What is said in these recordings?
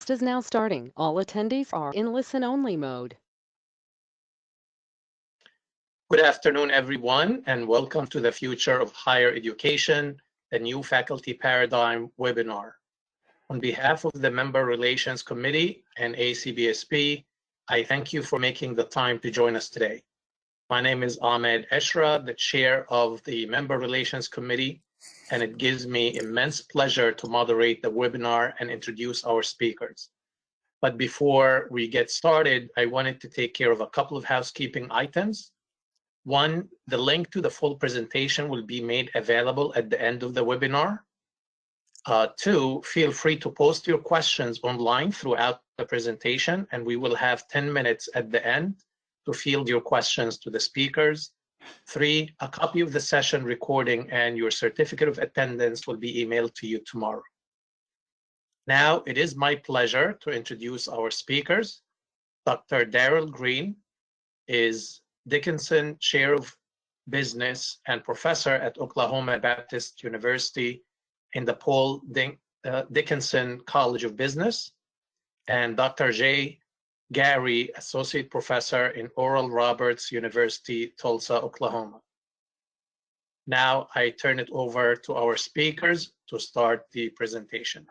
webcast is now starting. All attendees are in listen-only mode. Good afternoon, everyone, and welcome to the Future of Higher Education, the New Faculty Paradigm webinar. On behalf of the Member Relations Committee and ACBSP, I thank you for making the time to join us today. My name is Ahmed Eshra, the chair of the Member Relations Committee, and it gives me immense pleasure to moderate the webinar and introduce our speakers. But before we get started, I wanted to take care of a couple of housekeeping items. One, the link to the full presentation will be made available at the end of the webinar. Two, feel free to post your questions online throughout the presentation, and we will have 10 minutes at the end to field your questions to the speakers. Three, a copy of the session recording and your certificate of attendance will be emailed to you tomorrow. Now, it is my pleasure to introduce our speakers. Dr. Darrell Green is Dickinson Chair of Business and Professor at Oklahoma Baptist University in the Paul Dickinson College of Business, and Dr. Jay Gary, Associate Professor in Oral Roberts University, Tulsa, Oklahoma. Now I turn it over to our speakers to start the presentation.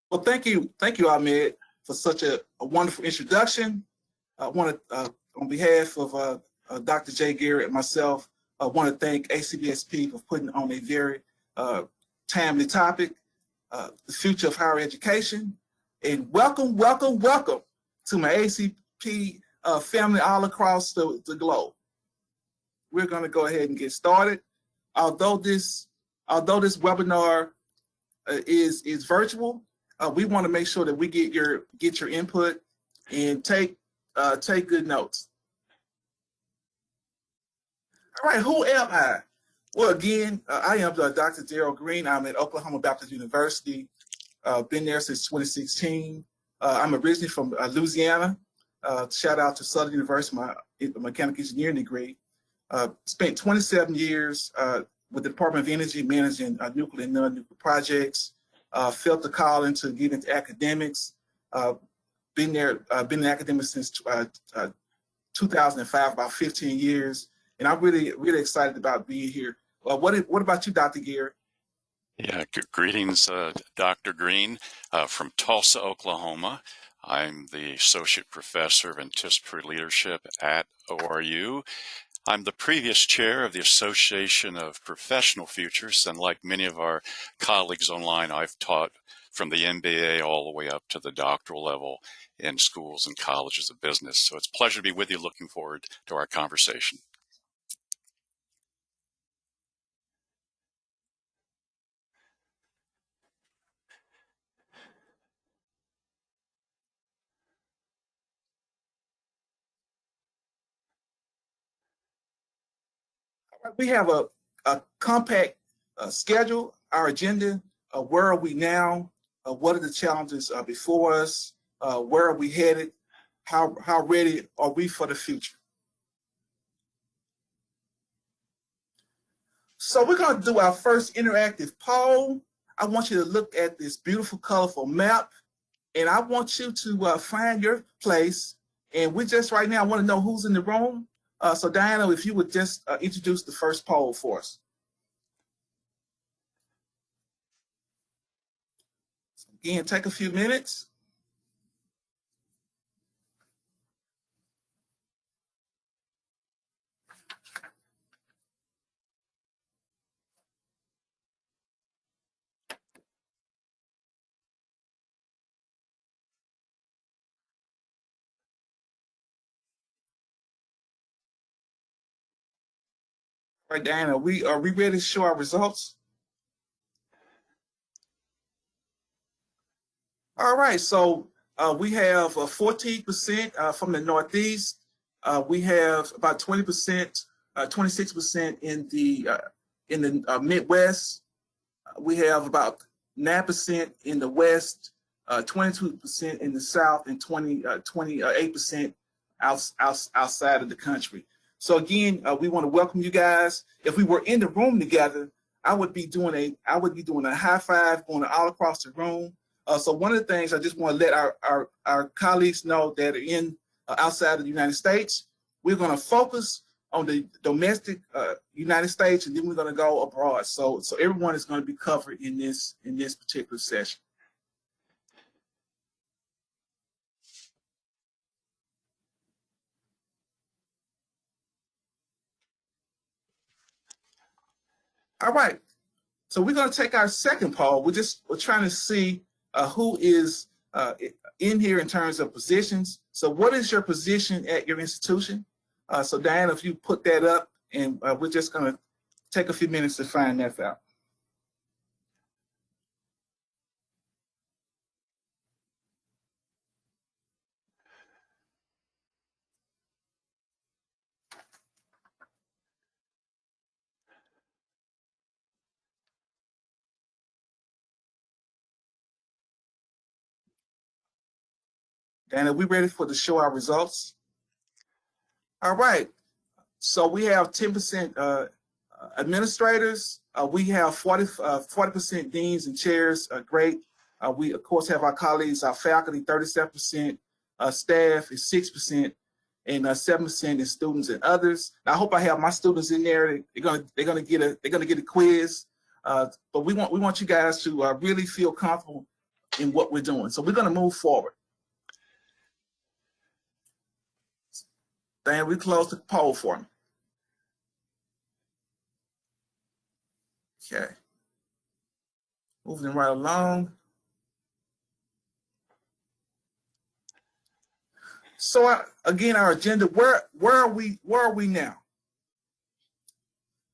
Well, thank you, Ahmed, for such a wonderful introduction. I want to, on behalf of Dr. Jay Gary and myself, I want to thank ACBSP for putting on a very timely topic, the future of higher education. And welcome to my ACP family all across the globe. We're going to go ahead and get started. Although this webinar is virtual, we want to make sure that we get your input and take good notes. All right, who am I? Well, again, I am Dr. Darrell Green. I'm at Oklahoma Baptist University. Been there since 2016. I'm originally from Louisiana. Shout out to Southern University, my mechanical engineering degree. Spent 27 years with the Department of Energy managing nuclear and non-nuclear projects. Felt the calling to get into academics. Been in academics since 2005, about 15 years. And I'm really excited about being here. What about you, Dr. Gary? Yeah, greetings, Dr. Green, from Tulsa, Oklahoma. I'm the Associate Professor of Anticipatory Leadership at ORU. I'm the previous chair of the Association of Professional Futures, and like many of our colleagues online, I've taught from the MBA all the way up to the doctoral level in schools and colleges of business. So it's a pleasure to be with you. Looking forward to our conversation. We have a compact schedule, our agenda. Where are we now? What are the challenges before us? Where are we headed? How ready are we for the future? So we're going to do our first interactive poll. I want you to look at this beautiful, colorful map, and I want you to find your place. And we just right now want to know who's in the room. So Diana, if you would just introduce the first poll for us. So again, take a few minutes. All right, Diana, are we ready to show our results? All right, so we have 14% from the Northeast. We have about 20%, 26% in the Midwest. We have about 9% in the West, 22% in the South, and 28% outside of the country. So again, we want to welcome you guys. If we were in the room together, I would be doing a high five going all across the room. So one of the things I just want to let our colleagues know that are in outside of the United States, we're going to focus on the domestic United States, and then we're going to go abroad. So everyone is going to be covered in this particular session. All right. So we're going to take our second poll. We're trying to see who is in here in terms of positions. So what is your position at your institution? So Diana, if you put that up, and we're just going to take a few minutes to find that out. Diana, are we ready to show our results? All right. So we have 10% administrators. We have 40% deans and chairs. Great. We, of course, have our colleagues, our faculty, 37%. Staff is 6%, and 7% is students and others. Now, I hope I have my students in there. They're gonna get a quiz. But we want you guys to really feel comfortable in what we're doing. So we're gonna move forward. Dan, we close the poll for me. Okay. Moving right along. So again, our agenda. Where are we now?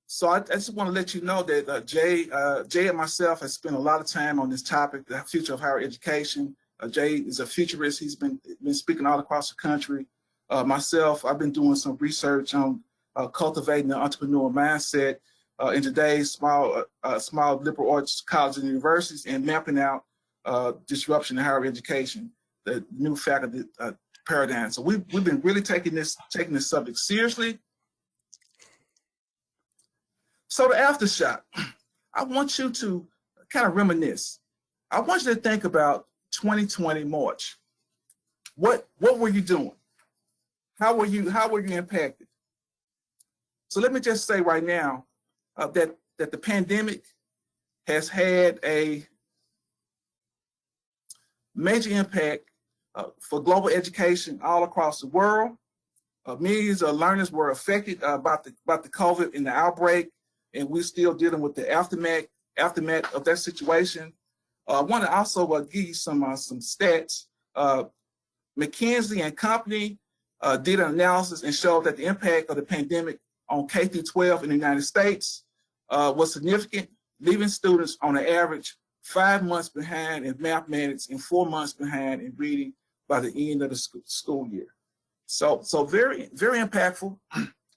So I just want to let you know that Jay and myself have spent a lot of time on this topic, the future of higher education. Jay is a futurist. He's been speaking all across the country. Myself, I've been doing some research on cultivating the entrepreneurial mindset in today's small liberal arts colleges and universities, and mapping out disruption in higher education, the new faculty paradigm. So we've been really taking this subject seriously. So the aftershock, I want you to kind of reminisce. I want you to think about 2020 March. What were you doing? How were you impacted? So let me just say right now that the pandemic has had a major impact for global education all across the world. Millions of learners were affected by the COVID and the outbreak, and we're still dealing with the aftermath of that situation. I want to also give you some stats. McKinsey and Company did an analysis and showed that the impact of the pandemic on K through 12 in the United States was significant, leaving students on an average 5 months behind in mathematics and 4 months behind in reading by the end of the school year. So very, very impactful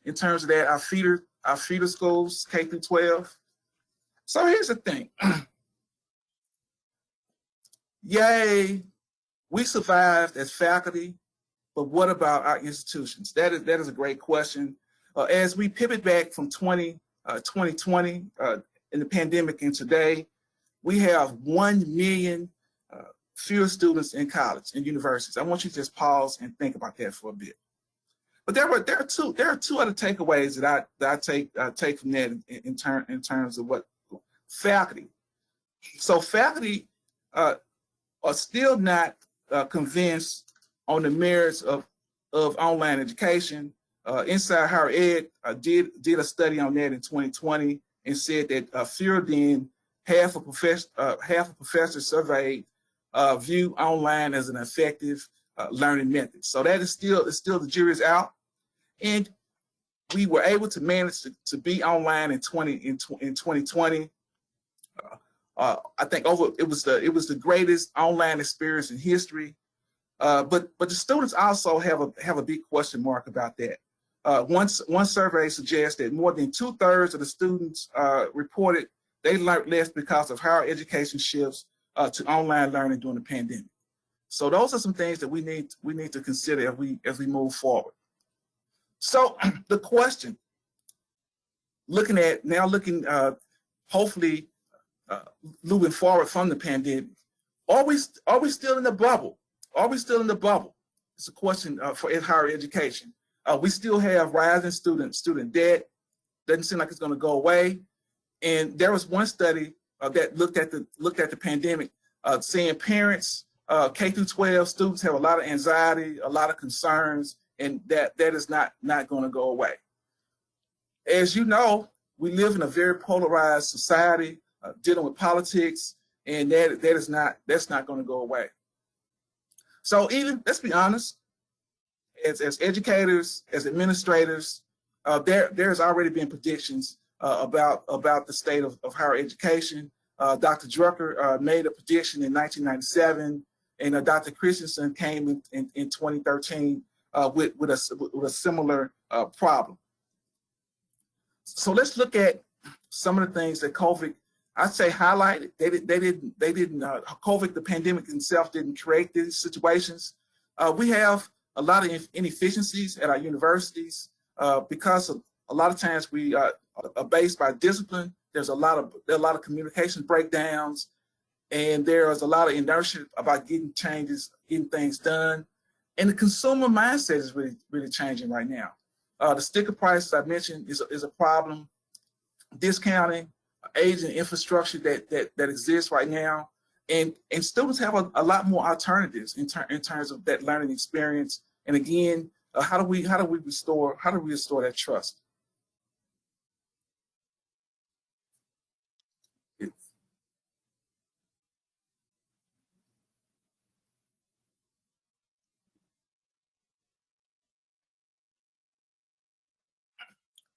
in terms of that. Our feeder schools, K through 12. So here's the thing. Yay, we survived as faculty, but what about our institutions? That is a great question. As we pivot back from 2020 in the pandemic and today, we have 1 million fewer students in college and universities. I want you to just pause and think about that for a bit. But there are two other takeaways that I take from that in terms of what faculty. So faculty are still not convinced on the merits of online education. Inside Higher Ed did a study on that in 2020 and said that fewer than half of professors surveyed view online as an effective learning method. So that is still the jury's out, and we were able to manage to be online in 2020. I think it was the greatest online experience in history. But the students also have a big question mark about that. One survey suggests that more than 2/3 of the students reported they learned less because of higher education shifts to online learning during the pandemic. So those are some things that we need to consider as we move forward. So the question, looking hopefully moving forward from the pandemic, are we still in the bubble? Are we still in the bubble? It's a question for higher education. We still have rising student debt. Doesn't seem like it's going to go away. And there was one study that looked at the pandemic, saying parents, K through 12 students have a lot of anxiety, a lot of concerns, and that is not going to go away. As you know, we live in a very polarized society, dealing with politics, and that's not going to go away. So even, let's be honest, as educators, as administrators, there's already been predictions about the state of higher education. Dr. Drucker made a prediction in 1997, and Dr. Christensen came in 2013 with a similar problem. So let's look at some of the things that COVID, I'd say, highlighted. They didn't. COVID, the pandemic itself, didn't create these situations. We have a lot of inefficiencies at our universities because of a lot of times we are based by discipline. There are a lot of communication breakdowns, and there is a lot of inertia about getting things done. And the consumer mindset is really changing right now. The sticker price, as I mentioned, is a problem. Discounting, aging infrastructure that exists right now, and students have a lot more alternatives in terms of that learning experience. And again, how do we restore that trust?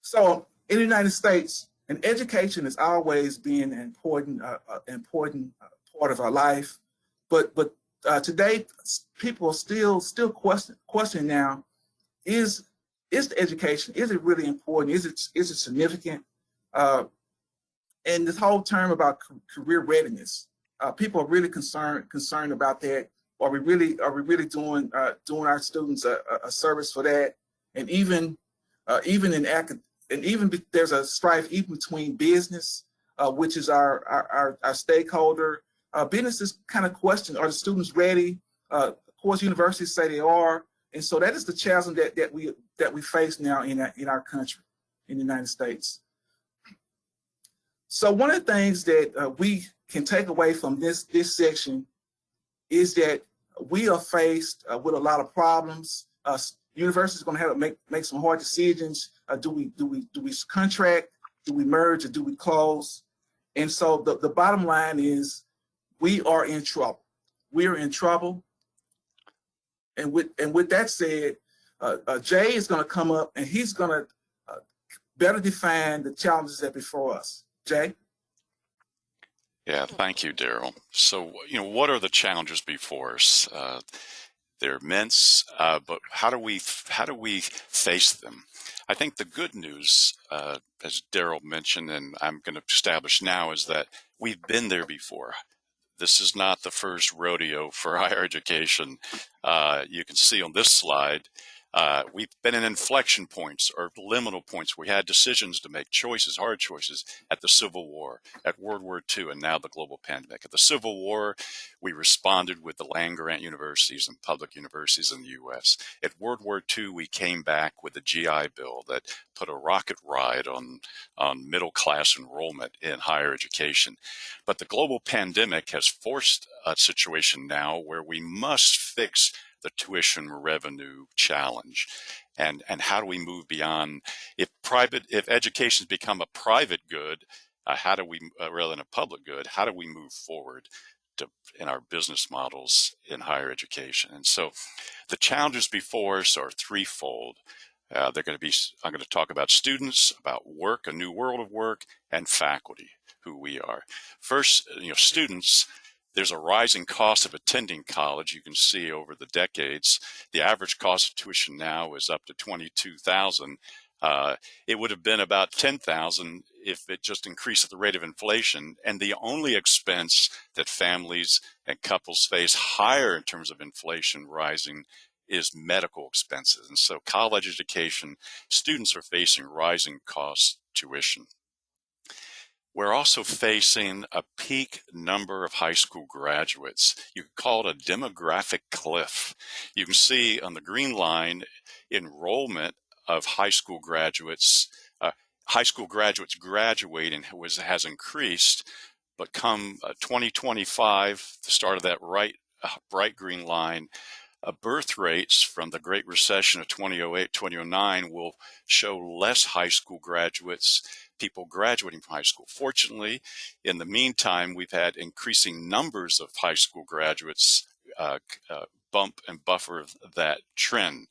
So in the United States, and education has always been an important part of our life, but today people are still questioning now: is the education, is it really important? Is it significant? And this whole term about career readiness, people are really concerned about that. Are we really doing our students a service for that? And even there's a strife even between business, which is our stakeholder. Businesses kind of question: are the students ready? Of course, universities say they are, and so that is the challenge that we face now in our country, in the United States. So one of the things that we can take away from this section is that we are faced with a lot of problems. Universities are going to have to make some hard decisions. Do we contract? Do we merge? Or do we close? And so the bottom line is we are in trouble. We are in trouble. And with that said, Jay is going to come up and he's going to better define the challenges that before us. Jay? Yeah, thank you, Daryl. So, what are the challenges before us? They're immense, but how do we face them? I think the good news, as Daryl mentioned, and I'm going to establish now, is that we've been there before. This is not the first rodeo for higher education. You can see on this slide, we've been in inflection points or liminal points. We had decisions to make, hard choices at the Civil War, at World War II, and now the global pandemic. At the Civil War, we responded with the land-grant universities and public universities in the U.S. At World War II, we came back with the GI Bill that put a rocket ride on middle-class enrollment in higher education. But the global pandemic has forced a situation now where we must fix the tuition revenue challenge, and how do we move beyond? If education has become a private good, how do we, rather than a public good, how do we move forward in our business models in higher education? And so, the challenges before us are threefold. I'm going to talk about students, about work, a new world of work, and faculty, who we are. First, students. There's a rising cost of attending college. You can see over the decades, the average cost of tuition now is up to $22,000. It would have been about $10,000 if it just increased at the rate of inflation. And the only expense that families and couples face higher in terms of inflation rising is medical expenses. And so college education, students are facing rising cost tuition. We're also facing a peak number of high school graduates. You could call it a demographic cliff. You can see on the green line enrollment of high school graduates graduating has increased, but come 2025, the start of that bright green line, birth rates from the Great Recession of 2008, 2009 will show less high school graduates, people graduating from high school. Fortunately, in the meantime, we've had increasing numbers of high school graduates bump and buffer that trend.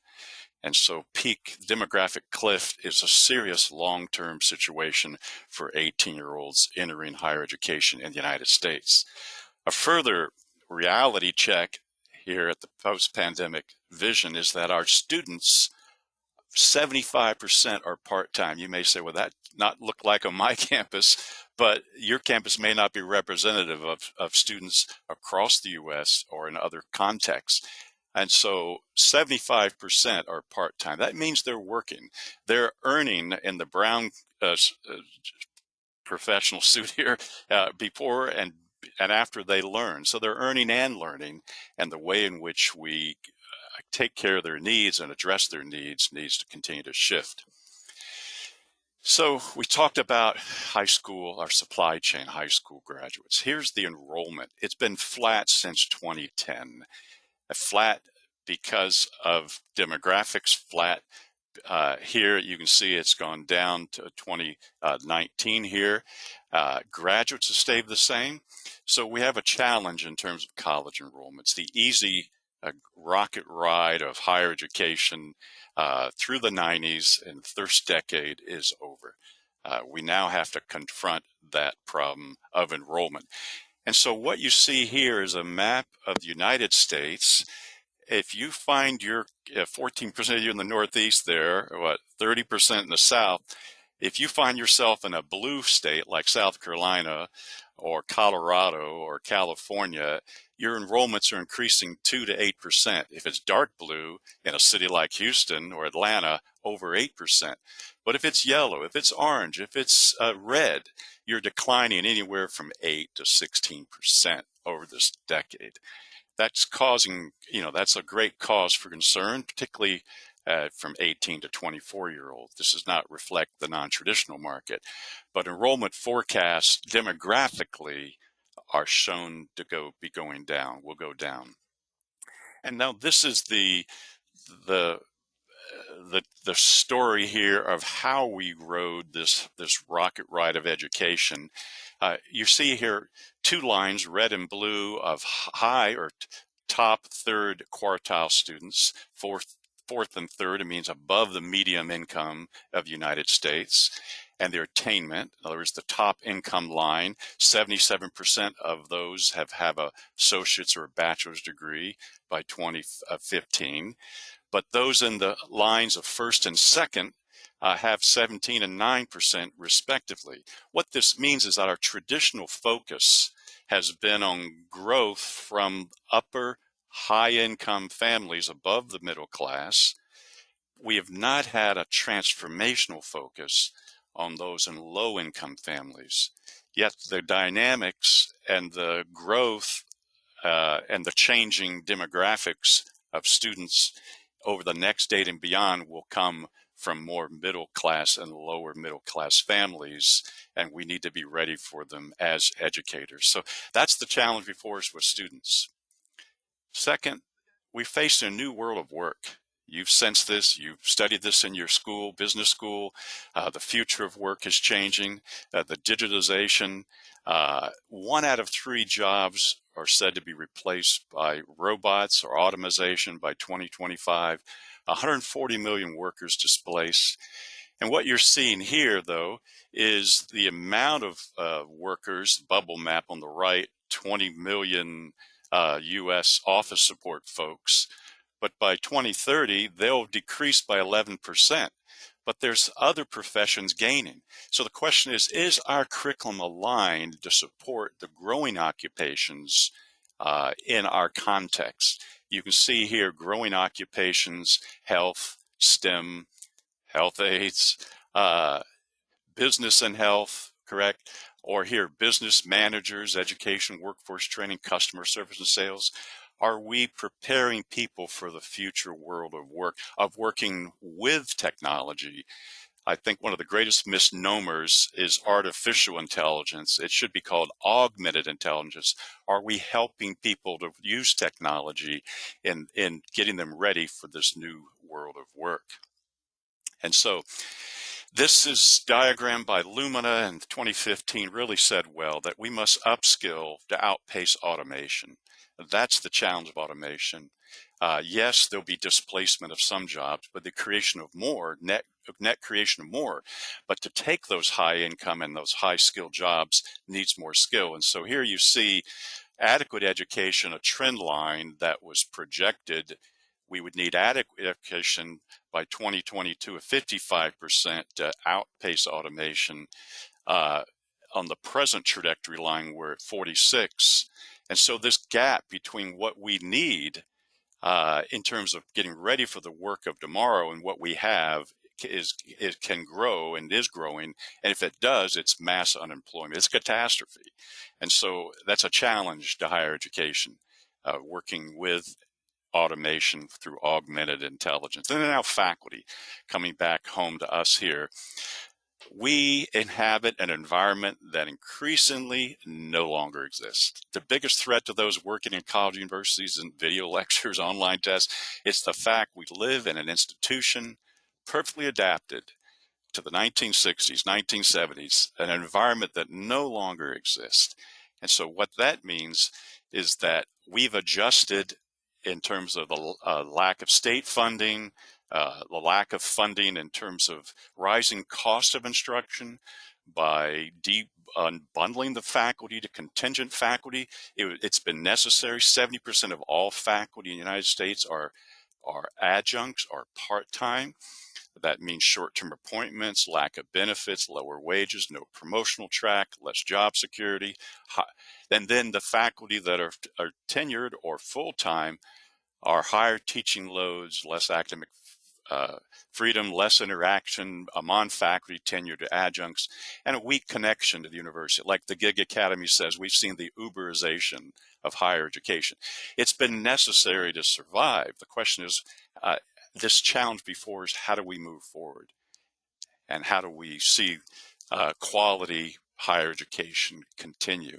And so peak demographic cliff is a serious long-term situation for 18-year-olds entering higher education in the United States. A further reality check here at the post-pandemic vision is that our students, 75% are part-time. You may say, well, that not look like on my campus, but your campus may not be representative of students across the U.S. or in other contexts. And so 75% are part-time. That means they're working. They're earning in the brown professional suit here before and after they learn. So they're earning and learning, and the way in which we take care of their needs and address their needs needs to continue to shift. So we talked about high school, our supply chain, high school graduates. Here's the enrollment. It's been flat since 2010. Flat because of demographics, flat. Here you can see it's gone down to 2019 here. Graduates have stayed the same. So we have a challenge in terms of college enrollments. The easy rocket ride of higher education through the 90s and the first decade is over. We now have to confront that problem of enrollment. And so what you see here is a map of the United States. If you find your 14% of you in the Northeast there, or 30% in the South, if you find yourself in a blue state like South Carolina or Colorado or California, your enrollments are increasing 2 to 8%. If it's dark blue in a city like Houston or Atlanta, over 8%. But if it's yellow, if it's orange, if it's red, you're declining anywhere from 8 to 16% over this decade. That's causing, that's a great cause for concern, particularly from 18 to 24-year-olds. This does not reflect the non-traditional market, but enrollment forecasts demographically are shown to be going down, will go down. And now this is the story here of how we rode this rocket ride of education. You see here 2 lines, red and blue, of high or top third quartile students. Fourth and third, it means above the median income of the United States. And their attainment, in other words, the top income line, 77% of those have a associate's or a bachelor's degree by 2015. But those in the lines of first and second have 17 and 9% respectively. What this means is that our traditional focus has been on growth from upper high-income families above the middle class. We have not had a transformational focus on those in low-income families. Yet the dynamics and the growth and the changing demographics of students over the next decade and beyond will come from more middle class and lower middle class families, and we need to be ready for them as educators. So that's the challenge before us with students. Second, we face a new world of work. You've sensed this, you've studied this in your school, business school. The future of work is changing, the digitization. 1 out of 3 jobs are said to be replaced by robots or automation by 2025. 140 million workers displaced. And what you're seeing here, though, is the amount of workers, bubble map on the right, 20 million U.S. office support folks. But by 2030, they'll decrease by 11%. But there's other professions gaining. So the question is our curriculum aligned to support the growing occupations in our context? You can see here growing occupations, health, STEM, health aides, business and health, correct? Or here, business managers, education, workforce training, customer service and sales. Are we preparing people for the future world of work, of working with technology? I think one of the greatest misnomers is artificial intelligence. It should be called augmented intelligence. Are we helping people to use technology in getting them ready for this new world of work? And so this is diagrammed by Lumina in 2015, really said well that we must upskill to outpace automation. That's the challenge of automation. Yes, there'll be displacement of some jobs, but the creation of more, net creation of more. But to take those high income and those high skill jobs needs more skill. And so here you see adequate education, a trend line that was projected. We would need adequate education by 2022 of 55% to outpace automation. On the present trajectory line, we're at 46. And so this gap between what we need in terms of getting ready for the work of tomorrow and what we have it can grow and is growing. And if it does, it's mass unemployment. It's a catastrophe. And so that's a challenge to higher education, working with automation through augmented intelligence. And now faculty, coming back home to us here. We inhabit an environment that increasingly no longer exists. The biggest threat to those working in college universities and video lectures, online tests, it's the fact we live in an institution perfectly adapted to the 1960s, 1970s, an environment that no longer exists. And so what that means is that we've adjusted in terms of the lack of state funding, the lack of funding in terms of rising cost of instruction by unbundling the faculty to contingent faculty. It's been necessary. 70% of all faculty in the United States are adjuncts, are part-time. That means short-term appointments, lack of benefits, lower wages, no promotional track, less job security. And then the faculty that are tenured or full-time are higher teaching loads, less academic freedom, less interaction among faculty, tenure to adjuncts, and a weak connection to the university. Like the Gig Academy says, we've seen the Uberization of higher education. It's been necessary to survive. The question is, this challenge before us, how do we move forward? And how do we see quality higher education continue?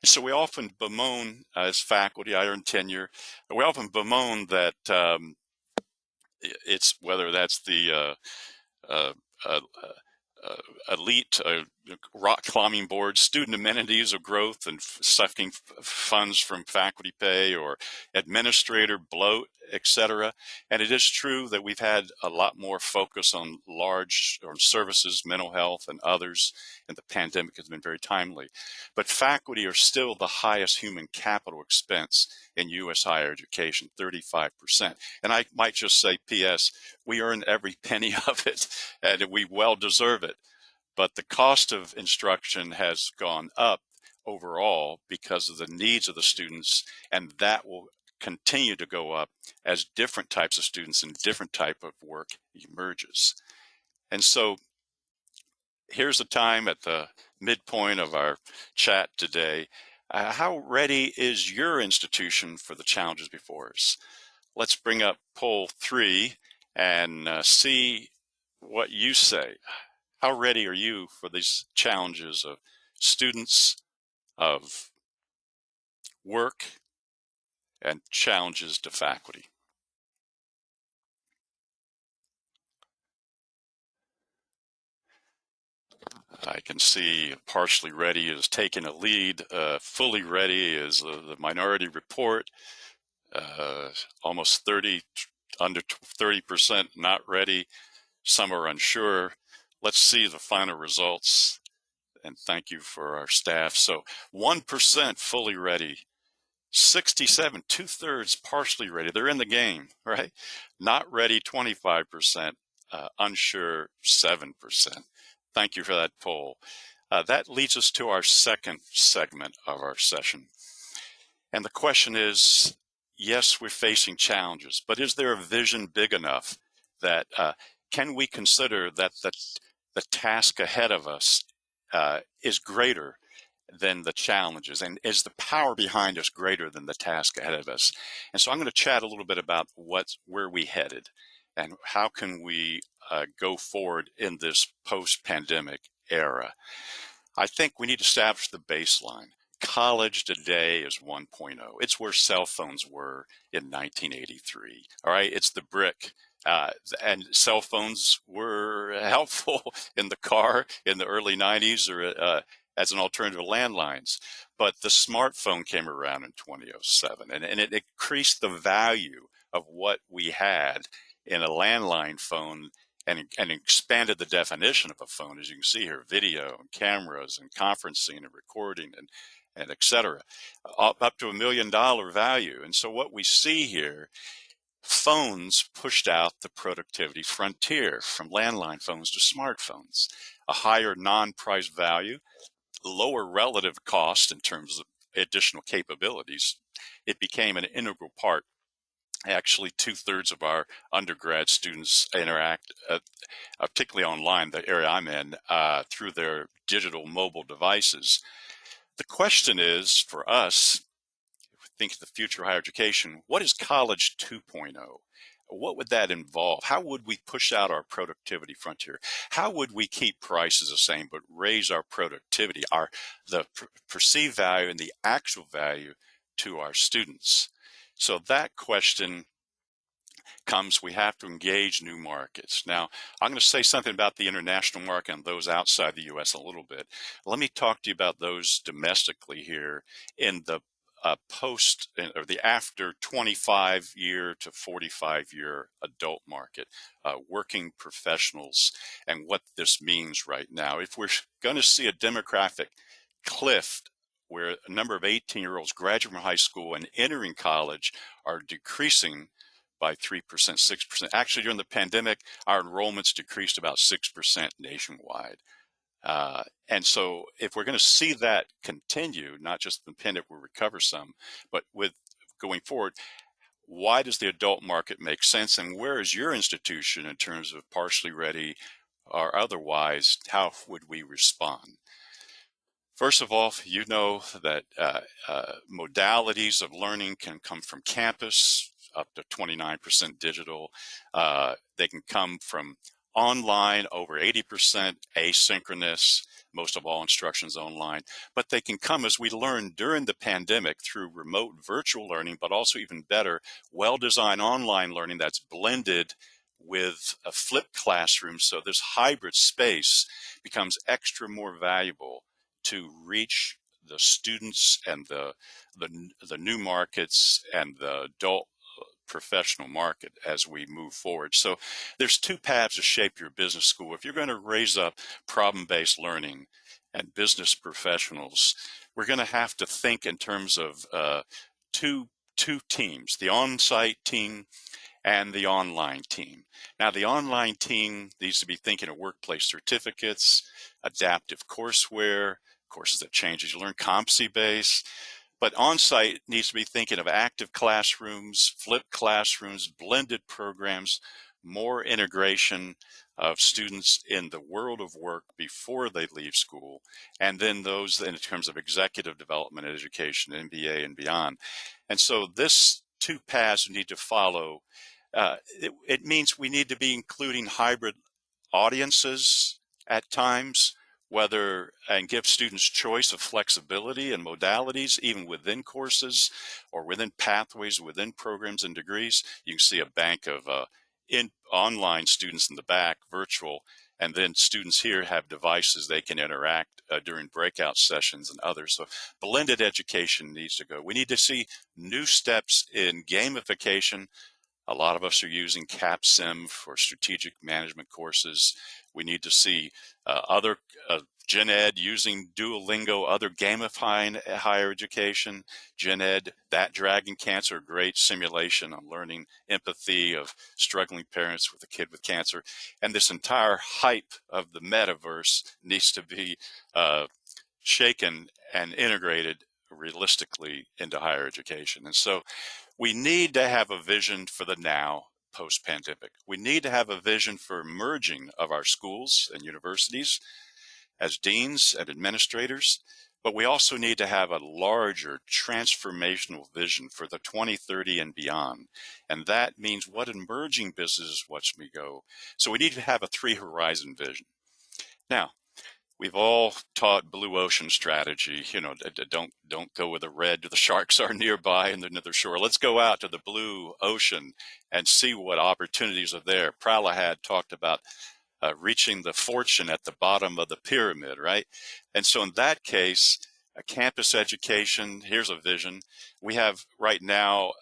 So we often bemoan, as faculty, I earn tenure, we often bemoan that it's whether that's the elite rock climbing board, student amenities of growth and sucking funds from faculty pay, or administrator bloat, etc. And it is true that we've had a lot more focus on large services, mental health, and others, and the pandemic has been very timely. But faculty are still the highest human capital expense in U.S. higher education, 35%. And I might just say, P.S., we earn every penny of it, and we well deserve it. But the cost of instruction has gone up overall because of the needs of the students, and that will continue to go up as different types of students and different type of work emerges. And so here's a time at the midpoint of our chat today. How ready is your institution for the challenges before us? Let's bring up poll 3 and see what you say. How ready are you for these challenges of students, of work, and challenges to faculty? I can see partially ready is taking a lead. Fully ready is the Minority Report. Almost 30, under 30% not ready. Some are unsure. Let's see the final results. And thank you for our staff. So 1% fully ready. 67, 2/3 partially ready. They're in the game, right? Not ready, 25%. Unsure, 7%. Thank you for that poll. That leads us to our second segment of our session. And the question is, yes, we're facing challenges, but is there a vision big enough that can we consider that the task ahead of us is greater than the challenges, and is the power behind us greater than the task ahead of us? And so I'm going to chat a little bit about where we headed and how can we go forward in this post-pandemic era. I think we need to establish the baseline. College today is 1.0. It's where cell phones were in 1983. All right, it's the brick. And cell phones were helpful in the car in the early 90s, or as an alternative to landlines. But the smartphone came around in 2007, and it increased the value of what we had in a landline phone, and expanded the definition of a phone, as you can see here: video and cameras and conferencing and recording and et cetera, up to $1 million value. And so what we see here, phones pushed out the productivity frontier from landline phones to smartphones, a higher non-price value, lower relative cost in terms of additional capabilities. It became an integral part. Actually, 2/3 of our undergrad students interact, particularly online, the area I'm in, through their digital mobile devices. The question is, for us, think of the future of higher education, what is College 2.0? What would that involve? How would we push out our productivity frontier? How would we keep prices the same but raise our productivity, the perceived value and the actual value to our students? So that question comes, we have to engage new markets. Now, I'm going to say something about the international market and those outside the U.S. a little bit. Let me talk to you about those domestically here in the or the after 25-year to 45-year adult market, working professionals, and what this means right now. If we're going to see a demographic cliff where a number of 18-year-olds graduating from high school and entering college are decreasing by 3%, 6%. Actually, during the pandemic, our enrollments decreased about 6% nationwide. And so if we're going to see that continue, not just the pandemic will recover some, but with going forward, why does the adult market make sense? And where is your institution in terms of partially ready or otherwise? How would we respond? First of all, you know that modalities of learning can come from campus, up to 29% digital. They can come from online, over 80% asynchronous, most of all instructions online. But they can come, as we learned during the pandemic, through remote virtual learning, but also even better, well-designed online learning that's blended with a flipped classroom. So this hybrid space becomes extra more valuable to reach the students and the new markets and the adult professional market as we move forward. So there's two paths to shape your business school. If you're going to raise up problem-based learning and business professionals, we're going to have to think in terms of two teams, the on-site team and the online team. Now, the online team needs to be thinking of workplace certificates, adaptive courseware, courses that change as you learn, competency-based. But on-site needs to be thinking of active classrooms, flipped classrooms, blended programs, more integration of students in the world of work before they leave school, and then those in terms of executive development, education, MBA, and beyond. And so this two paths we need to follow. It means we need to be including hybrid audiences at times, and give students choice of flexibility and modalities, even within courses or within pathways, within programs and degrees. You can see a bank of online students in the back, virtual, and then students here have devices they can interact during breakout sessions and others. So blended education needs to go. We need to see new steps in gamification. A lot of us are using CapSim for strategic management courses. We need to see other Gen Ed using Duolingo, other gamifying higher education. Gen Ed, That Dragon Cancer, great simulation on learning empathy of struggling parents with a kid with cancer. And this entire hype of the metaverse needs to be shaken and integrated realistically into higher education. And so we need to have a vision for the now post-pandemic. We need to have a vision for merging of our schools and universities as deans and administrators, but we also need to have a larger transformational vision for the 2030 and beyond. And that means what emerging businesses watch me go. So we need to have a 3-horizon vision. Now, we've all taught blue ocean strategy. You know, don't go where the sharks are nearby and they're near the shore. Let's go out to the blue ocean and see what opportunities are there. Prahalad talked about reaching the fortune at the bottom of the pyramid, right? And so in that case, a campus education, here's a vision. We have right now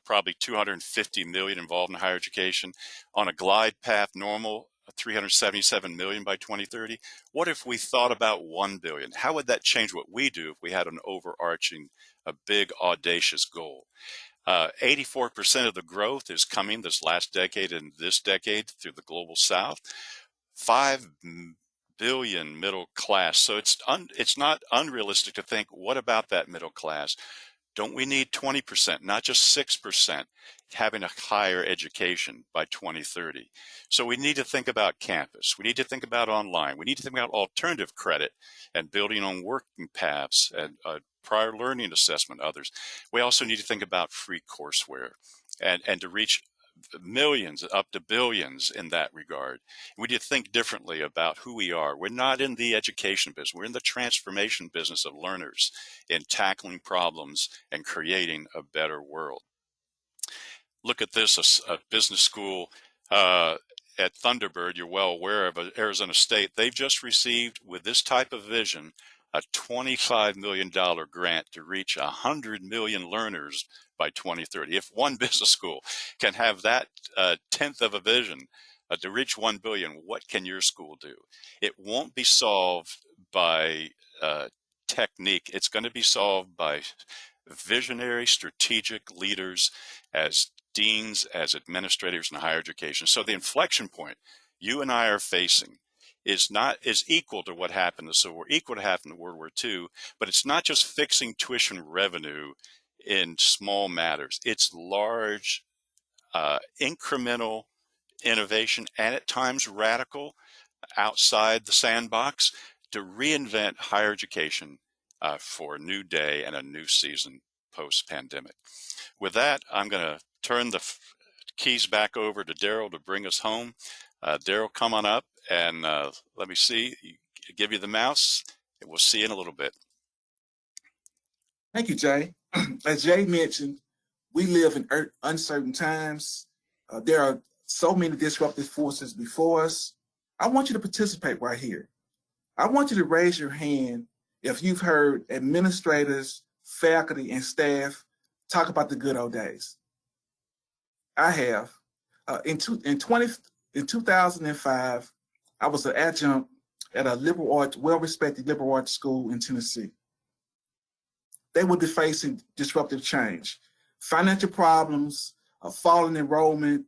probably 250 million involved in higher education. On a glide path normal, 377 million by 2030. What if we thought about 1 billion? How would that change what we do if we had an overarching, a big, audacious goal? 84% of the growth is coming this last decade and this decade through the global south. 5 billion middle class. So it's not unrealistic to think, what about that middle class? Don't we need 20%, not just 6%, having a higher education by 2030? So we need to think about campus. We need to think about online. We need to think about alternative credit and building on working paths and prior learning assessment, others. We also need to think about free courseware and to reach millions up to billions in that regard. We need to think differently about who we are. We're not in the education business. We're in the transformation business of learners in tackling problems and creating a better world. Look at this, a business school at Thunderbird, you're well aware of, Arizona State. They've just received, with this type of vision, a $25 million grant to reach 100 million learners by 2030. If one business school can have that tenth of a vision to reach 1 billion, what can your school do? It won't be solved by technique. It's going to be solved by visionary, strategic leaders as deans, as administrators in higher education. So the inflection point you and I are facing is equal to what happened. So we're equal to happened in World War II, but it's not just fixing tuition revenue in small matters. It's large, incremental innovation, and at times radical, outside the sandbox, to reinvent higher education for a new day and a new season post-pandemic. With that, I'm going to turn the keys back over to Daryl to bring us home. Daryl, come on up and let me see. Give you the mouse, and we'll see you in a little bit. Thank you, Jay. As Jay mentioned, we live in uncertain times. There are so many disruptive forces before us. I want you to participate right here. I want you to raise your hand if you've heard administrators, faculty, and staff talk about the good old days. I have. In 2005, I was an adjunct at a liberal arts, well-respected liberal arts school in Tennessee. They would be facing disruptive change, financial problems, falling enrollment.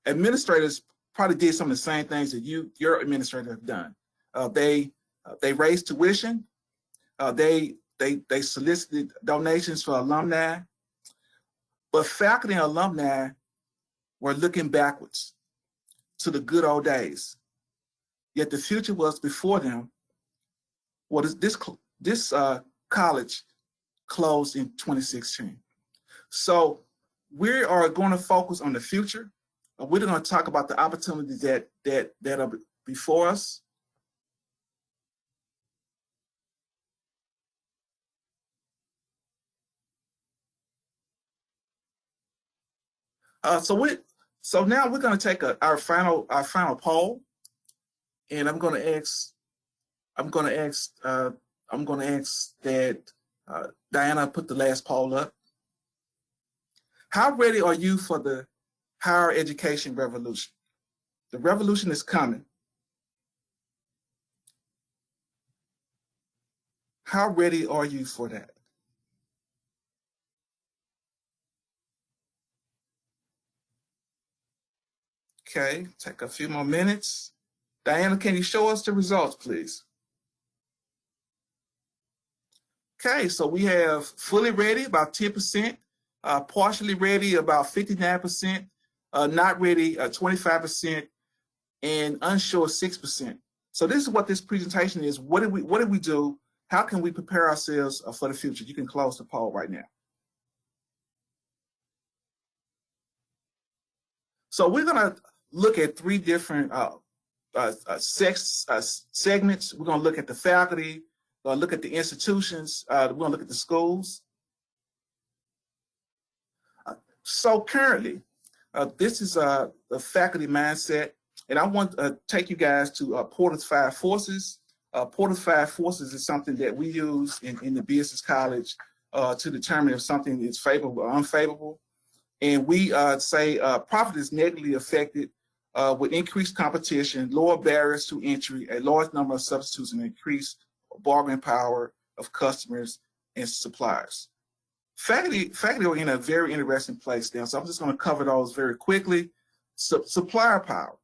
Administrators probably did some of the same things that your administrators have done. They raised tuition. They solicited donations for alumni. But faculty and alumni were looking backwards to the good old days. Yet the future was before them. Well, this college closed in 2016. So we are going to focus on the future. We're going to talk about the opportunities that are before us. So now we're going to take our final poll, and I'm going to ask that Diana put the last poll up. How ready are you for the higher education revolution? The revolution is coming. How ready are you for that? Okay, take a few more minutes. Diana, can you show us the results, please? Okay, so we have fully ready, about 10%, partially ready, about 59%, not ready, 25%, and unsure, 6%. So this is what this presentation is. What did we do? How can we prepare ourselves for the future? You can close the poll right now. So we're gonna look at three different segments. We're gonna look at the faculty, we're gonna look at the institutions, we're gonna look at the schools. So currently, this is the faculty mindset, and I want to take you guys to Porter's 5 Forces. Porter's 5 Forces is something that we use in the business college to determine if something is favorable or unfavorable. And we say profit is negatively affected with increased competition, lower barriers to entry, a large number of substitutes, and increased bargaining power of customers and suppliers. Faculty are in a very interesting place now, so I'm just going to cover those very quickly. Supplier power.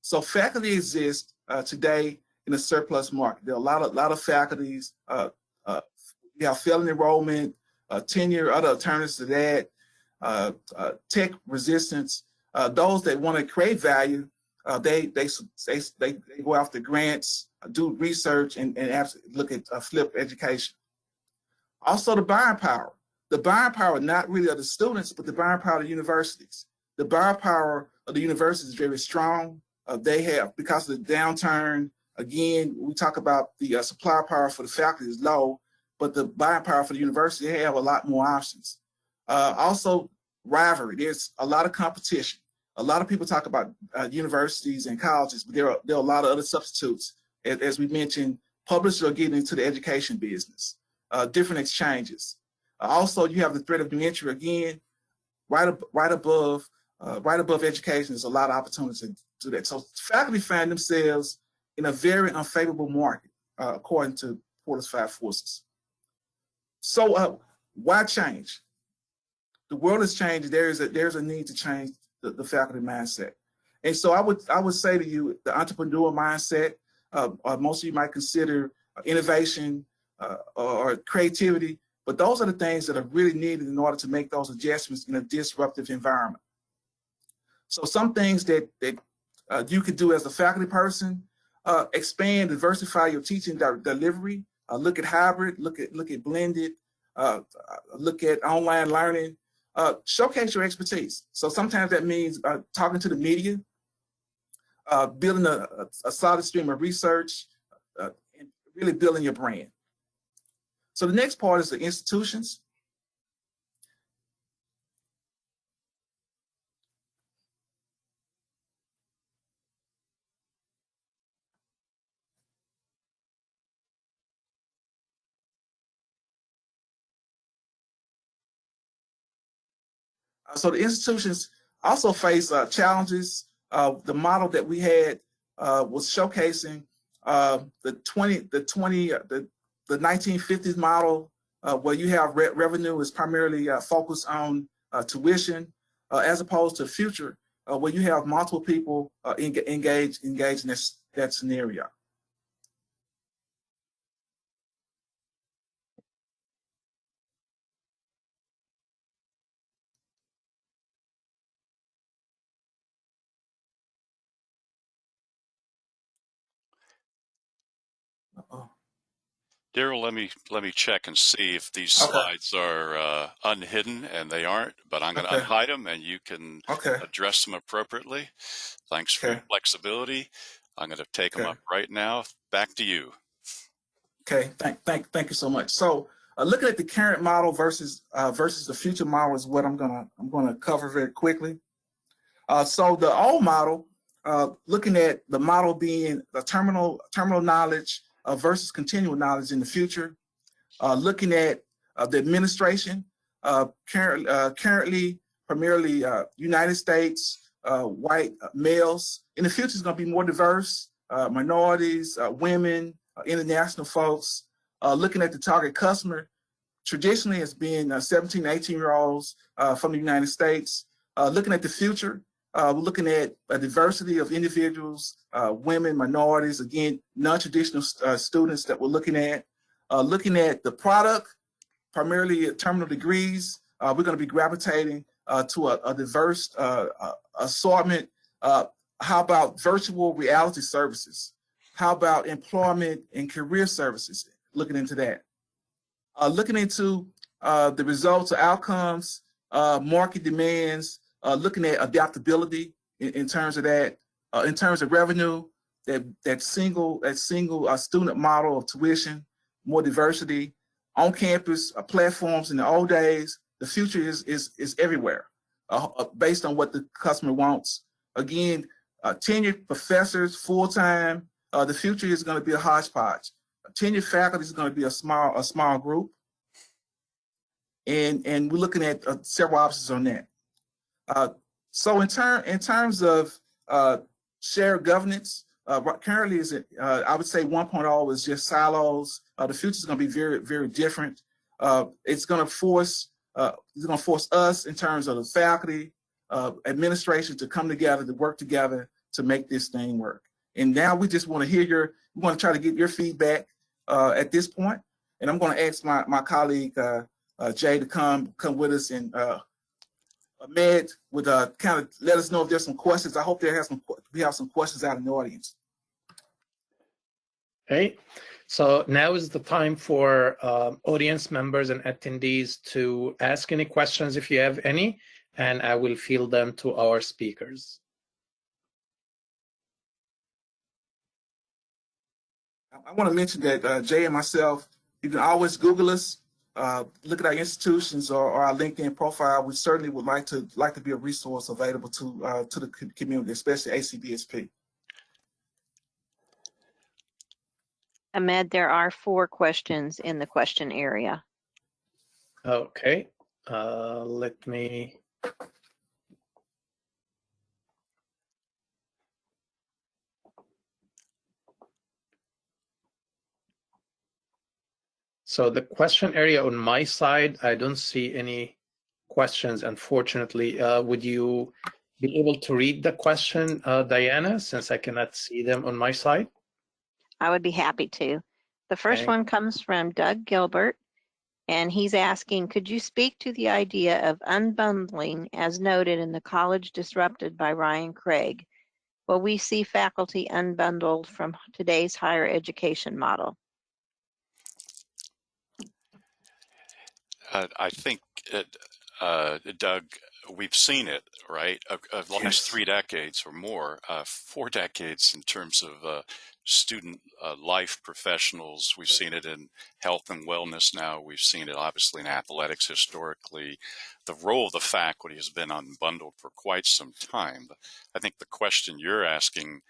So faculty exists today in a surplus market. There are a lot of faculties. We have failing enrollment, tenure, other alternatives to that. Tech resistance, those that want to create value, they go after grants, do research, and look at flip education. Also, the buying power. The buying power not really of the students, but the buying power of the universities. The buying power of the universities is very strong. They have, because of the downturn, again, we talk about the supply power for the faculty is low, but the buying power for the university, they have a lot more options. Also, rivalry. There's a lot of competition. A lot of people talk about universities and colleges, but there are a lot of other substitutes. As we mentioned, publishers are getting into the education business, different exchanges. Also, you have the threat of new entry again, right above education. There's a lot of opportunities to do that. So faculty find themselves in a very unfavorable market, according to Porter's 5 Forces. So why change? The world has changed. There's a need to change the faculty mindset. And so I would say to you, the entrepreneur mindset, most of you might consider innovation or creativity, but those are the things that are really needed in order to make those adjustments in a disruptive environment. So some things that you could do as a faculty person, expand, diversify your teaching delivery, look at hybrid, look at blended, look at online learning, showcase your expertise. So sometimes that means talking to the media, building a solid stream of research, and really building your brand. So the next part is the institutions. So the institutions also face challenges. The model that we had was showcasing the 1950s model, where you have revenue is primarily focused on tuition, as opposed to future, where you have multiple people engaged in that scenario. Daryl, let me check and see if these slides are unhidden, and they aren't, but I'm going to unhide them and you can address them appropriately. Thanks for your flexibility. I'm going to take them up right now. Back to you. Okay, thank you so much. So looking at the current model versus the future model is what I'm gonna cover very quickly. So the old model, looking at the model being the terminal knowledge versus continual knowledge in the future. Looking at the administration, currently primarily United States, white males. In the future, it's going to be more diverse, minorities, women, international folks. Looking at the target customer, traditionally has been 17, 18-year-olds from the United States. Looking at the future, we're looking at a diversity of individuals, women, minorities, again, non-traditional students that we're looking at. Looking at the product, primarily terminal degrees, we're going to be gravitating to a diverse assortment. How about virtual reality services? How about employment and career services? Looking into that. Looking into the results or outcomes, market demands, looking at adaptability in terms of that, in terms of revenue, that single student model of tuition, more diversity, on campus platforms in the old days. The future is everywhere, based on what the customer wants. Again, tenured professors full time. The future is going to be a hodgepodge. Tenured faculty is going to be a small group, and we're looking at several options on that. So in terms of shared governance, currently I would say 1.0 is just silos. The future is going to be very, very different. It's going to force us in terms of the faculty, administration to come together, to work together to make this thing work. And now we just want to hear we want to try to get your feedback at this point. And I'm going to ask my colleague Jay to come with us, and Ahmed would kind of let us know if there's some questions. I hope we have some questions out in the audience. Okay, so now is the time for audience members and attendees to ask any questions if you have any, and I will field them to our speakers. I want to mention that Jay and myself, you can always Google us, look at our institutions or our LinkedIn profile. We certainly would like to be a resource available to the community, especially ACBSP. Ahmed, there are 4 questions in the question area. Okay, let me. So the question area on my side, I don't see any questions, unfortunately. Would you be able to read the question, Diana, since I cannot see them on my side? I would be happy to. The first Okay. one comes from Doug Gilbert, and he's asking, could you speak to the idea of unbundling as noted in The College Disrupted by Ryan Craig? Will we see faculty unbundled from today's higher education model? I think, Doug, we've seen it, right? Of the last 3 decades or more, 4 decades in terms of student life professionals. We've seen it in health and wellness now. We've seen it obviously in athletics historically. The role of the faculty has been unbundled for quite some time. But I think the question you're asking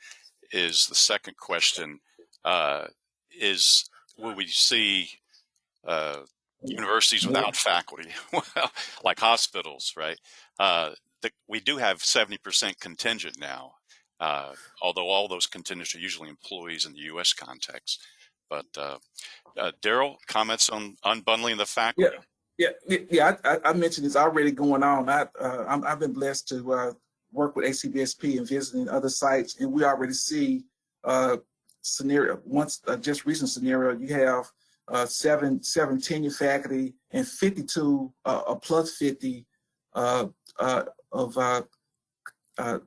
is the second question, will we see universities without faculty? Well, like hospitals, right? We do have 70% contingent now, although all those contingents are usually employees in the U.S. context. But Daryl, comments on unbundling the faculty? Yeah. I mentioned it's already going on. I've been blessed to work with ACBSP and visiting other sites, and we already see scenario. Just recent scenario, you have 7 tenure faculty and 52 plus 50 of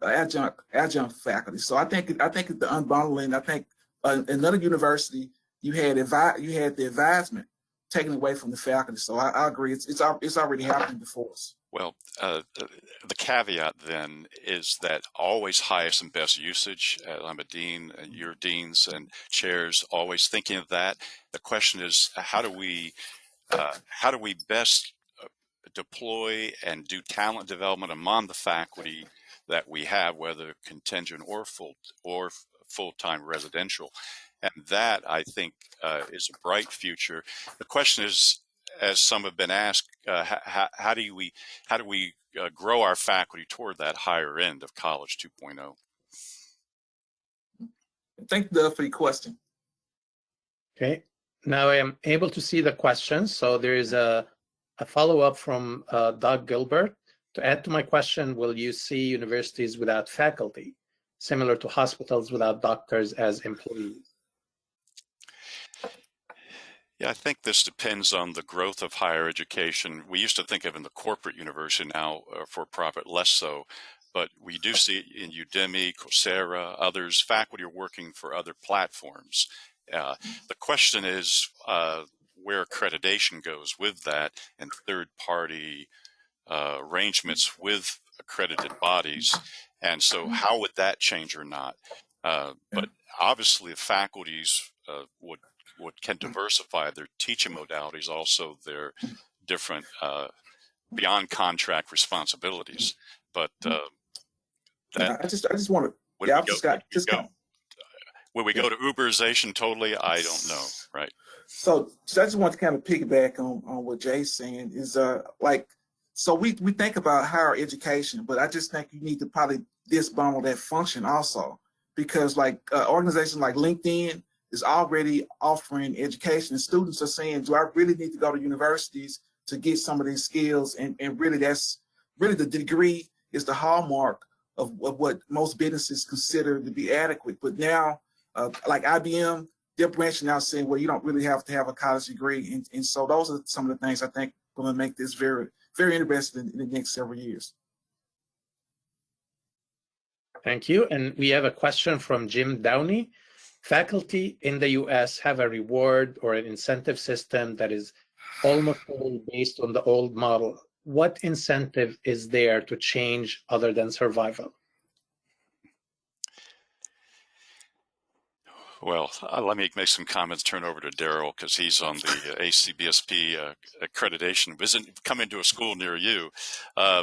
adjunct faculty. So I think the unbundling. I think another university you had the advisement taken away from the faculty. So I agree. It's already happening before us. Well, the caveat then is that always highest and best usage. I'm a dean, and your deans and chairs always thinking of that. The question is, how do we best deploy and do talent development among the faculty that we have, whether contingent or full-time residential? And that, I think, is a bright future. The question is, as some have been asked, how do we grow our faculty toward that higher end of College 2.0? Thank you, Doug, for your question. Okay, now I am able to see the questions. So there is a follow-up from Doug Gilbert. To add to my question, will you see universities without faculty, similar to hospitals without doctors as employees? Yeah, I think this depends on the growth of higher education. We used to think of in the corporate university, now for profit less so. but we do see in Udemy, Coursera, others, faculty are working for other platforms. The question is where accreditation goes with that and third-party arrangements with accredited bodies. And so how would that change or not? But obviously, the faculties can diversify their teaching modalities, also their different beyond contract responsibilities. But that I just want to. when Yeah, we I've go, just got just kind of. when we go to Uberization, totally, I don't know, right? So I just want to kind of piggyback on what Jay's saying is like, so we think about higher education, but I just think you need to probably disbundle that function also, because like organizations like LinkedIn is already offering education, and students are saying, do I really need to go to universities to get some of these skills? And really, that's really the degree is the hallmark of what most businesses consider to be adequate. But now, like IBM, they're branching out saying, well, you don't really have to have a college degree. And so those are some of the things I think going to make this very, very interesting in the next several years. Thank you. And we have a question from Jim Downey. Faculty in the US have a reward or an incentive system that is almost totally based on the old model. What incentive is there to change other than survival? Well, let me make some comments, turn over to Daryl, because he's on the ACBSP accreditation, coming to a school near you.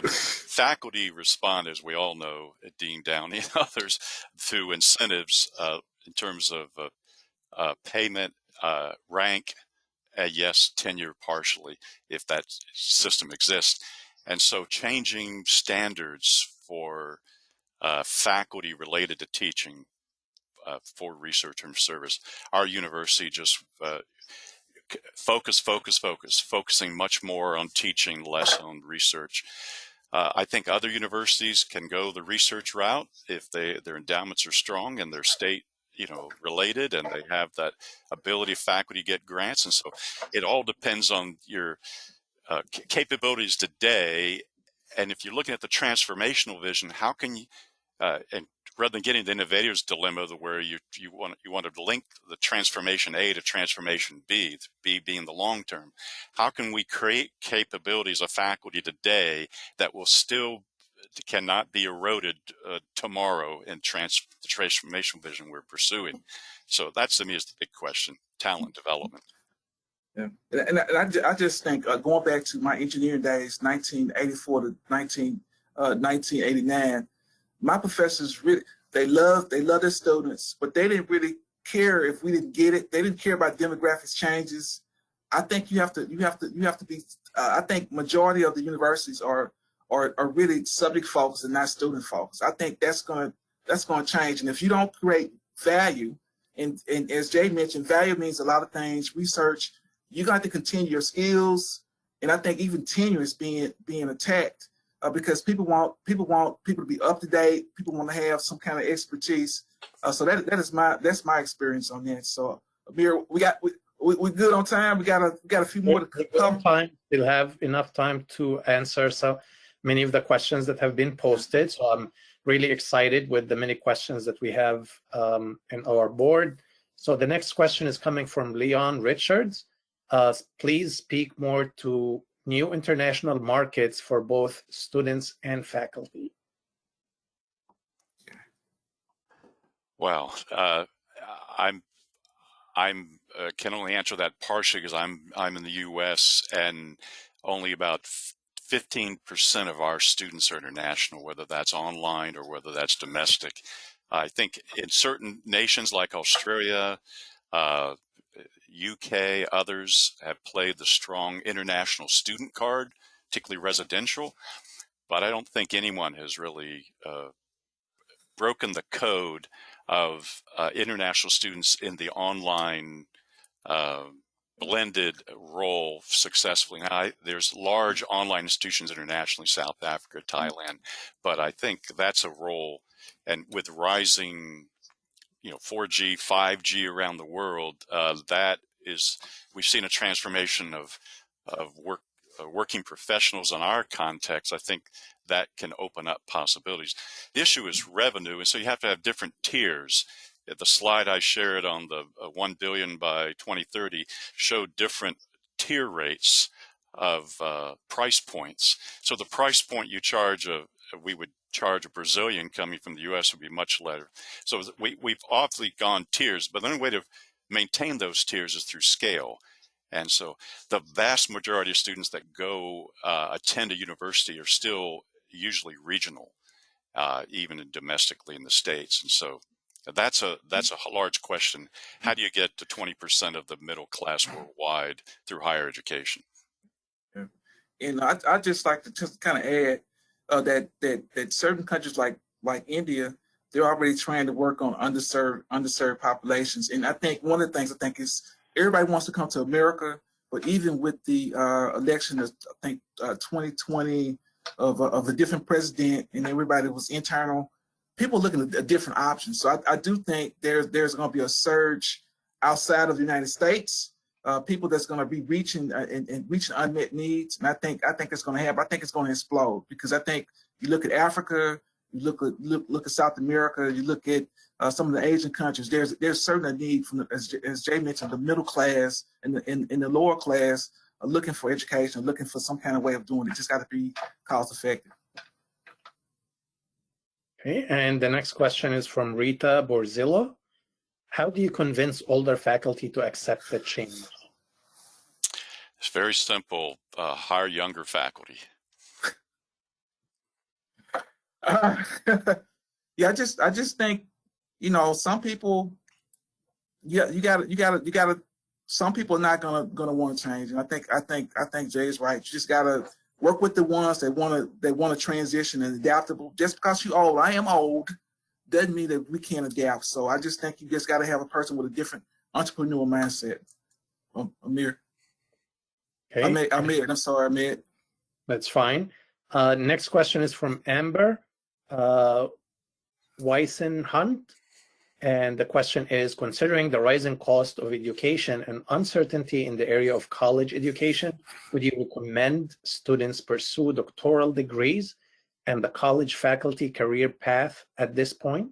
Faculty respond, as we all know, at Dean Downey and others, through incentives in terms of payment, rank, yes, tenure partially, if that system exists. And so changing standards for faculty related to teaching for research and service. Our university just focusing much more on teaching, less on research. I think other universities can go the research route if their endowments are strong and their state, related, and they have that ability of faculty to get grants. And so it all depends on your capabilities today. And if you're looking at the transformational vision, how can you, and rather than getting the innovator's dilemma where you want to link the transformation A to transformation B, B being the long term, how can we create capabilities of faculty today that will still cannot be eroded tomorrow in the transformation vision we're pursuing? So that to me is the big question: talent development. Yeah, and I just think going back to my engineering days, 1984 to 1989. My professors really they love their students, but they didn't really care if we didn't get it. They didn't care about demographics changes. I think you have to be. I think majority of the universities are really subject focused and not student focused. I think that's going to change. And if you don't create value, and as Jay mentioned, value means a lot of things. Research, you got to continue your skills, and I think even tenure is being attacked. Because people want people to be up to date. People want to have some kind of expertise. So that's my experience on that. So Amir, we good on time. We got a few more to cover. We'll have enough time to answer so many of the questions that have been posted. So I'm really excited with the many questions that we have in our board. So the next question is coming from Leon Richards. Please speak more to new international markets for both students and faculty. Well, I'm can only answer that partially because I'm in the U.S. and only about 15% of our students are international, whether that's online or whether that's domestic. I think in certain nations like Australia, UK, others have played the strong international student card, particularly residential, but I don't think anyone has really broken the code of international students in the online blended role successfully. Now, there's large online institutions internationally, South Africa, Thailand, but I think that's a role, and with rising 4G, 5G around the world, we've seen a transformation of work working professionals in our context, I think that can open up possibilities. The issue is revenue, and so you have to have different tiers. The slide I shared on the 1 billion by 2030 showed different tier rates of price points. So the price point you charge we would charge a Brazilian coming from the U.S. would be much lower. So we've awfully gone tiers, but the only way to maintain those tiers is through scale. And so the vast majority of students that go attend a university are still usually regional, even domestically in the States. And so that's a large question. How do you get to 20% of the middle class worldwide through higher education? Yeah. And I just like to just kind of add that certain countries like India, they're already trying to work on underserved populations. And I think one of the things is everybody wants to come to America, but even with the election of, I think, 2020 of a different president, and everybody was internal, people looking at different options. So I do think there's going to be a surge outside of the United States, people that's going to be reaching and reaching unmet needs. And I think it's going to happen. I think it's going to explode, because I think you look at Africa, you look at South America, you look at some of the Asian countries. There's certainly a need from as Jay mentioned, the middle class and the lower class are looking for education, looking for some kind of way of doing it. Just got to be cost effective. Okay, and the next question is from Rita Borzillo. How do you convince older faculty to accept the change? It's very simple. Hire younger faculty. Yeah, I just think, some people, you gotta. Some people are not gonna want to change, and I think Jay is right. You just gotta work with the ones that wanna transition and adaptable. Just because you're old, I am old, doesn't mean that we can't adapt. So I just think you just gotta have a person with a different entrepreneurial mindset. Amir. Okay. Amir, I'm sorry, Amir. That's fine. Next question is from Amber Wysen Hunt. And the question is, considering the rising cost of education and uncertainty in the area of college education, would you recommend students pursue doctoral degrees and the college faculty career path at this point?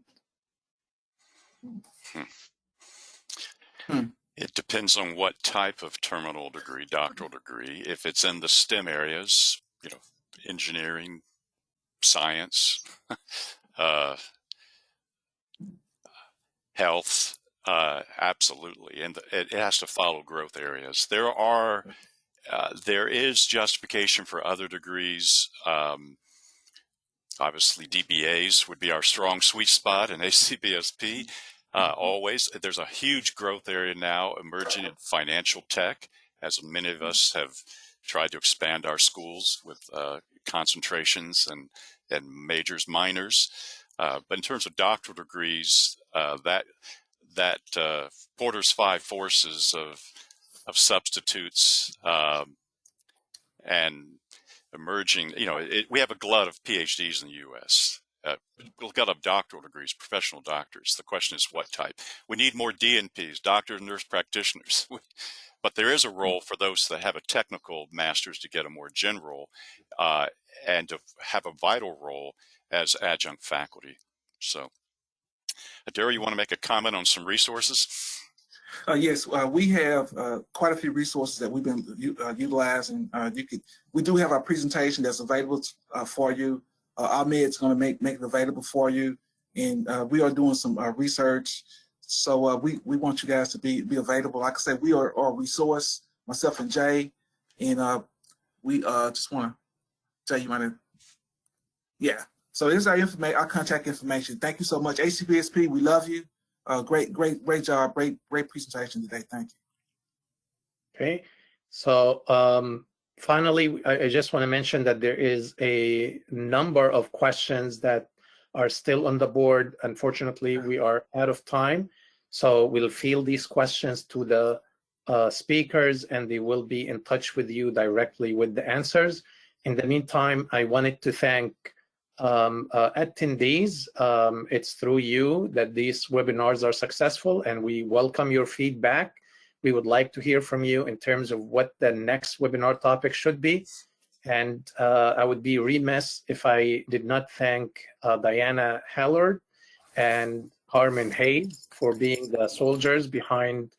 It depends on what type of terminal degree, doctoral degree. If it's in the STEM areas, engineering, science, health, absolutely, and it has to follow growth areas. There is justification for other degrees. Obviously, DBAs would be our strong sweet spot, and ACBSP. Always, there's a huge growth area now emerging in financial tech, as many of us have tried to expand our schools with concentrations and majors, minors. But in terms of doctoral degrees, that Porter's 5 forces of substitutes and emerging, we have a glut of PhDs in the U.S. We've got of doctoral degrees, professional doctors. The question is what type. We need more DNPs, doctor and nurse practitioners. But there is a role for those that have a technical master's to get a more general and to have a vital role as adjunct faculty. So, Adair, you want to make a comment on some resources? Yes, we have quite a few resources that we've been utilizing. We do have our presentation that's available for you. Ahmed's going to make it available for you, and we are doing some research. So we want you guys to be available. Like I said, we are a resource, myself and Jay, and we just want to tell you yeah. So here's our information, our contact information. Thank you so much, ACBSP. We love you. Great job, great presentation today. Thank you. Okay, so finally, I just want to mention that there is a number of questions that are still on the board. Unfortunately, we are out of time, so we'll field these questions to the speakers, and they will be in touch with you directly with the answers. In the meantime, I wanted to thank attendees. It's through you that these webinars are successful, and we welcome your feedback. We would like to hear from you in terms of what the next webinar topic should be. And I would be remiss if I did not thank Diana Hallard and Harmon Hayes for being the soldiers behind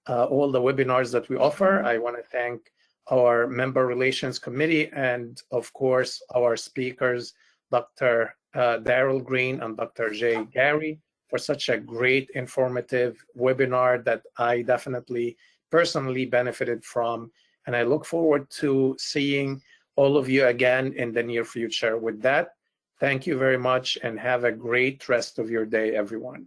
all the webinars that we offer. I want to thank our Member Relations Committee and, of course, our speakers, Dr. Daryl Green and Dr. Jay Gary, for such a great, informative webinar that I definitely personally benefited from. And I look forward to seeing all of you again in the near future. With that, thank you very much and have a great rest of your day, everyone.